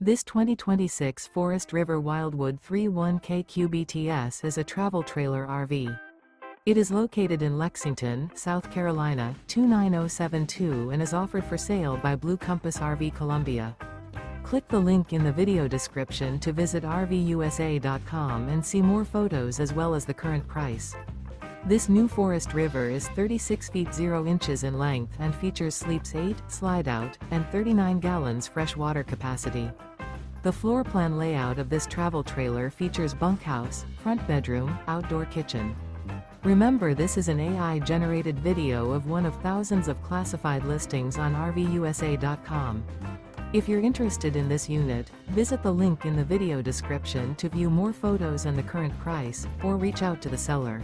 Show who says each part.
Speaker 1: This 2026 Forest River Wildwood 31K QBTS is a travel trailer RV. It is located in Lexington, South Carolina, 29072 and is offered for sale by Blue Compass RV Columbia. Click the link in the video description to visit RVUSA.com and see more photos as well as the current price. This new Forest River is 36 feet 0 inches in length and features sleeps 8, slide-out, and 39 gallons fresh water capacity. The floor plan layout of this travel trailer features bunkhouse, front bedroom, outdoor kitchen. Remember, this is an AI-generated video of one of thousands of classified listings on RVUSA.com. If you're interested in this unit, visit the link in the video description to view more photos and the current price, or reach out to the seller.